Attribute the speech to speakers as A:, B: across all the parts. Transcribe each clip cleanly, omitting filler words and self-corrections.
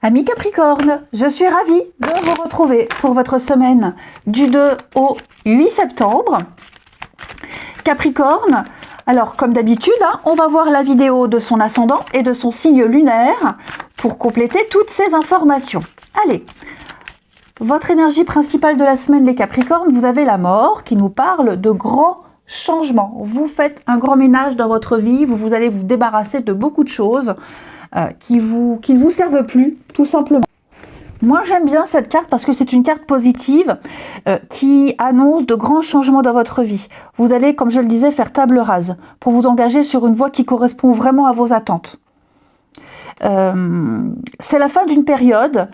A: Amis Capricorne, je suis ravie de vous retrouver pour votre semaine du 2 au 8 septembre. Capricorne, alors comme d'habitude, on va voir la vidéo de son ascendant et de son signe lunaire pour compléter toutes ces informations. Allez, votre énergie principale de la semaine, les Capricornes, vous avez la mort qui nous parle de grands changements. Vous faites un grand ménage dans votre vie, vous allez vous débarrasser de beaucoup de choses qui ne vous servent plus, tout simplement. Moi, j'aime bien cette carte parce que c'est une carte positive qui annonce de grands changements dans votre vie. Vous allez, comme je le disais, faire table rase pour vous engager sur une voie qui correspond vraiment à vos attentes. C'est la fin d'une période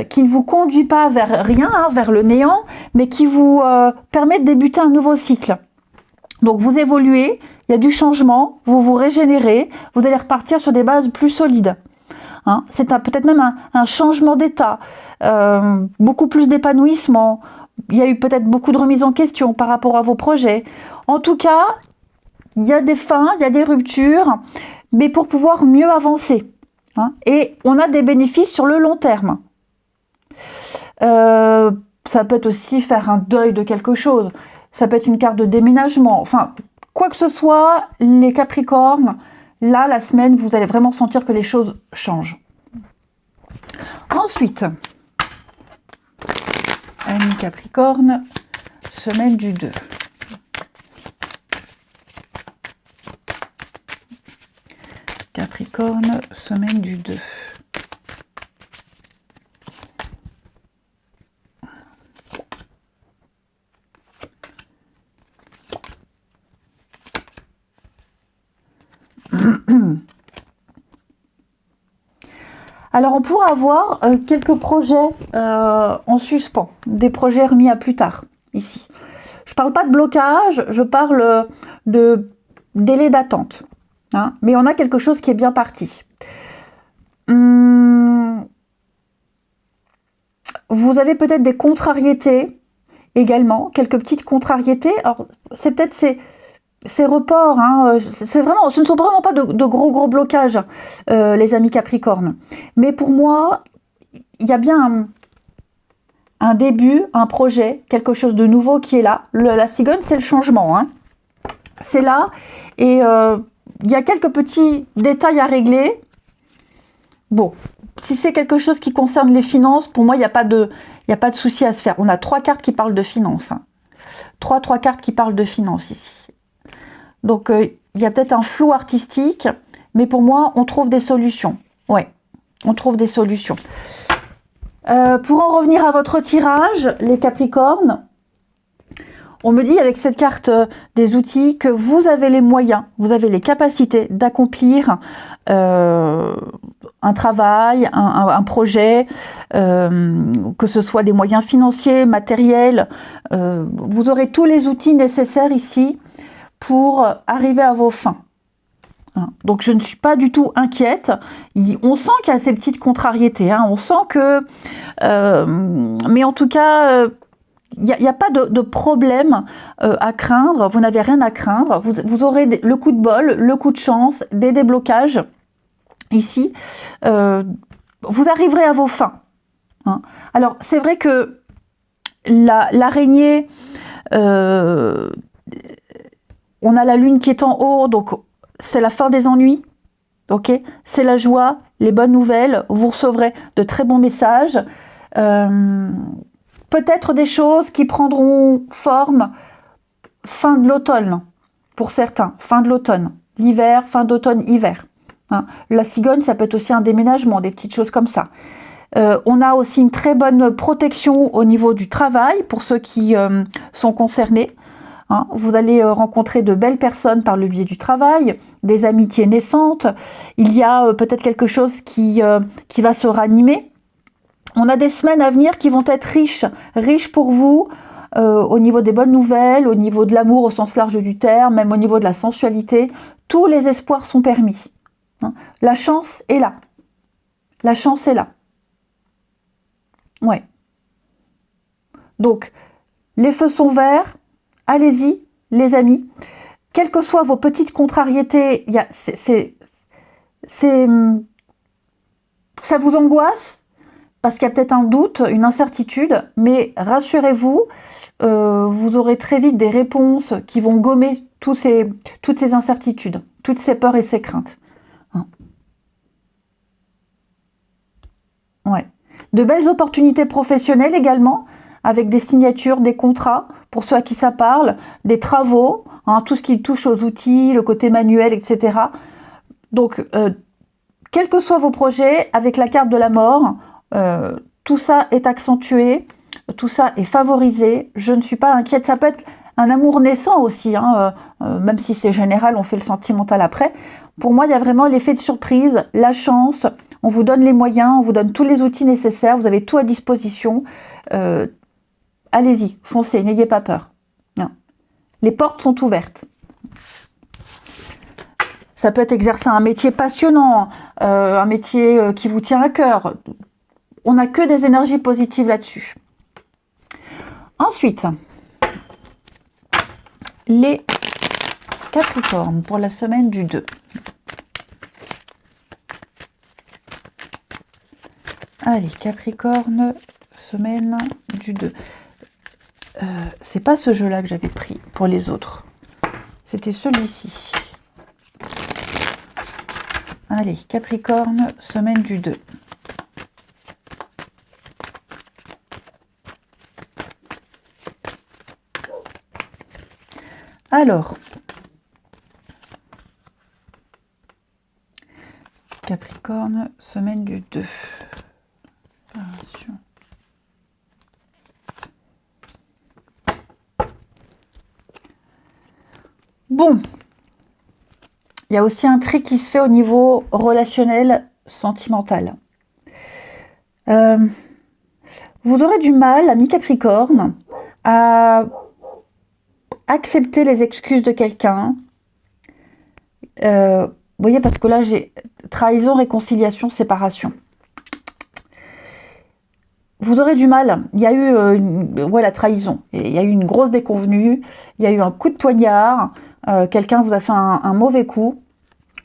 A: qui ne vous conduit pas vers rien, vers le néant, mais qui vous permet de débuter un nouveau cycle. Donc vous évoluez, il y a du changement, vous vous régénérez, vous allez repartir sur des bases plus solides. C'est peut-être même un changement d'état, beaucoup plus d'épanouissement. Il y a eu peut-être beaucoup de remises en question par rapport à vos projets. En tout cas, il y a des fins, il y a des ruptures, mais pour pouvoir mieux avancer. Et on a des bénéfices sur le long terme. Ça peut être aussi faire un deuil de quelque chose. Ça peut être une carte de déménagement. Enfin, quoi que ce soit, les Capricornes, là, la semaine, vous allez vraiment sentir que les choses changent. Ensuite, amis Capricorne, semaine du 2. Capricorne, semaine du 2. Alors on pourra avoir quelques projets en suspens, des projets remis à plus tard, ici. Je ne parle pas de blocage, je parle de délai d'attente. Mais on a quelque chose qui est bien parti. Vous avez peut-être des contrariétés également, quelques petites contrariétés. Alors c'est peut-être ces reports, ce ne sont vraiment pas de gros blocages, les amis Capricorne. Mais pour moi, il y a bien un début, un projet, quelque chose de nouveau qui est là. La cigogne, c'est le changement. C'est là. Et il y a quelques petits détails à régler. Bon, si c'est quelque chose qui concerne les finances, pour moi, il n'y a pas de souci à se faire. On a 3 cartes qui parlent de finances. Trois cartes qui parlent de finances ici. Donc, il y a peut-être un flou artistique, mais pour moi, on trouve des solutions. Ouais, on trouve des solutions. Pour en revenir à votre tirage, les Capricornes, on me dit avec cette carte des outils que vous avez les moyens, vous avez les capacités d'accomplir un travail, un projet, que ce soit des moyens financiers, matériels. Vous aurez tous les outils nécessaires ici pour arriver à vos fins. Donc je ne suis pas du tout inquiète. On sent qu'il y a ces petites contrariétés. On sent que... mais en tout cas, il n'y a pas de problème à craindre. Vous n'avez rien à craindre. Vous aurez le coup de bol, le coup de chance, des déblocages ici. Vous arriverez à vos fins. Alors c'est vrai que l'araignée... on a la lune qui est en haut, donc c'est la fin des ennuis, ok? C'est la joie, les bonnes nouvelles, vous recevrez de très bons messages. Peut-être des choses qui prendront forme fin de l'automne, pour certains, fin de l'automne, l'hiver, fin d'automne, hiver. La cigogne, ça peut être aussi un déménagement, des petites choses comme ça. On a aussi une très bonne protection au niveau du travail, pour ceux qui sont concernés. Vous allez rencontrer de belles personnes par le biais du travail, des amitiés naissantes. Il y a peut-être quelque chose qui va se ranimer. On a des semaines à venir qui vont être riches pour vous, au niveau des bonnes nouvelles, au niveau de l'amour au sens large du terme, même au niveau de la sensualité. Tous les espoirs sont permis. La chance est là. La chance est là. Ouais. Donc, les feux sont verts. Allez-y, les amis. Quelles que soient vos petites contrariétés, c'est Ça vous angoisse parce qu'il y a peut-être un doute, une incertitude, mais rassurez-vous, vous aurez très vite des réponses qui vont gommer toutes ces incertitudes, toutes ces peurs et ces craintes. Hein. Ouais. De belles opportunités professionnelles également, avec des signatures, des contrats, pour ceux à qui ça parle, des travaux, hein, tout ce qui touche aux outils, le côté manuel, etc. Donc, quels que soient vos projets, avec la carte de la mort, tout ça est accentué, tout ça est favorisé. Je ne suis pas inquiète. Ça peut être un amour naissant aussi, hein, même si c'est général, on fait le sentimental après. Pour moi, il y a vraiment l'effet de surprise, la chance. On vous donne les moyens, on vous donne tous les outils nécessaires, vous avez tout à disposition. Allez-y, foncez, n'ayez pas peur. Non. Les portes sont ouvertes. Ça peut être exercer un métier passionnant, un métier qui vous tient à cœur. On n'a que des énergies positives là-dessus. Ensuite, les Capricornes pour la semaine du 2. Allez, Capricorne, semaine du 2. C'est pas ce jeu-là que j'avais pris pour les autres. C'était celui-ci. Allez, Capricorne, semaine du 2. Alors, Capricorne, semaine du 2. Attention. Bon, il y a aussi un tri qui se fait au niveau relationnel, sentimental. Vous aurez du mal, ami Capricorne, à accepter les excuses de quelqu'un. Vous voyez, parce que là, j'ai trahison, réconciliation, séparation. Vous aurez du mal. Il y a eu la trahison. Il y a eu une grosse déconvenue. Il y a eu un coup de poignard. Quelqu'un vous a fait un mauvais coup,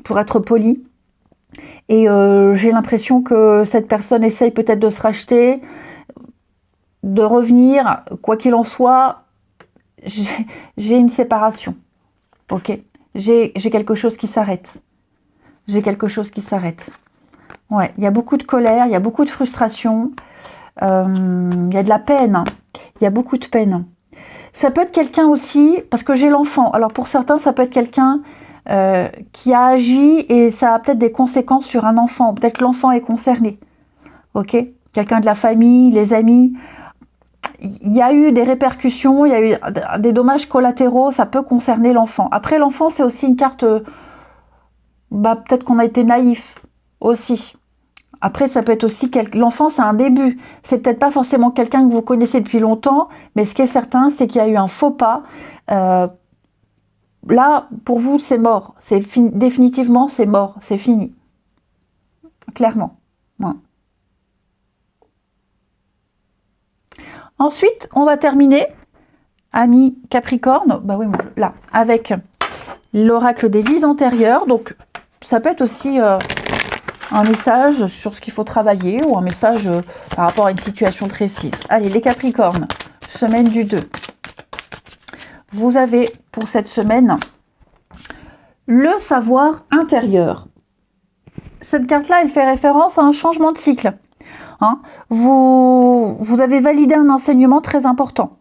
A: pour être poli. Et j'ai l'impression que cette personne essaye peut-être de se racheter, de revenir. Quoi qu'il en soit, j'ai une séparation. Ok, j'ai quelque chose qui s'arrête. J'ai quelque chose qui s'arrête. Ouais, il y a beaucoup de colère, il y a beaucoup de frustration, il y a de la peine, il y a beaucoup de peine. Ça peut être quelqu'un aussi, parce que j'ai l'enfant. Alors pour certains, ça peut être quelqu'un qui a agi et ça a peut-être des conséquences sur un enfant. Peut-être l'enfant est concerné. Ok, quelqu'un de la famille, les amis. Il y a eu des répercussions, il y a eu des dommages collatéraux, ça peut concerner l'enfant. Après, l'enfant, c'est aussi une carte, peut-être qu'on a été naïf aussi. Après, ça peut être aussi, l'enfant, c'est un début. C'est peut-être pas forcément quelqu'un que vous connaissez depuis longtemps, mais ce qui est certain, c'est qu'il y a eu un faux pas. Là, pour vous, c'est mort. Définitivement, c'est mort, c'est fini. Clairement. Ouais. Ensuite, on va terminer, ami Capricorne, là, avec l'oracle des vies antérieures. Donc, ça peut être aussi un message sur ce qu'il faut travailler ou un message par rapport à une situation précise. Allez, les Capricornes, semaine du 2. Vous avez pour cette semaine le savoir intérieur. Cette carte-là, elle fait référence à un changement de cycle. Hein, vous avez validé un enseignement très important.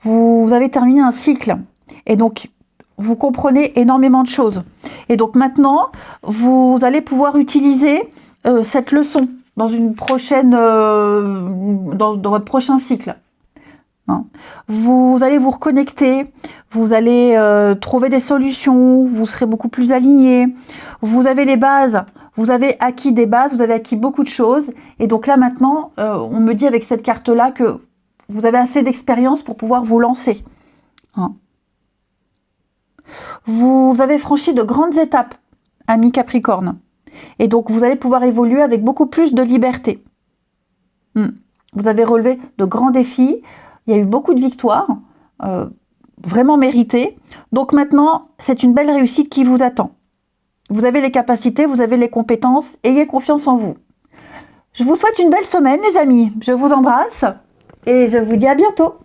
A: Vous avez terminé un cycle. Et donc, vous comprenez énormément de choses. Et donc maintenant, vous allez pouvoir utiliser cette leçon dans une prochaine, dans votre prochain cycle. Hein. Vous allez vous reconnecter, vous allez trouver des solutions, vous serez beaucoup plus aligné. Vous avez les bases. Vous avez acquis des bases, vous avez acquis beaucoup de choses. Et donc là, maintenant, on me dit avec cette carte-là que vous avez assez d'expérience pour pouvoir vous lancer. Hein. Vous avez franchi de grandes étapes, ami Capricorne. Et donc, vous allez pouvoir évoluer avec beaucoup plus de liberté. Vous avez relevé de grands défis. Il y a eu beaucoup de victoires, vraiment méritées. Donc maintenant, c'est une belle réussite qui vous attend. Vous avez les capacités, vous avez les compétences, ayez confiance en vous. Je vous souhaite une belle semaine les amis, je vous embrasse et je vous dis à bientôt.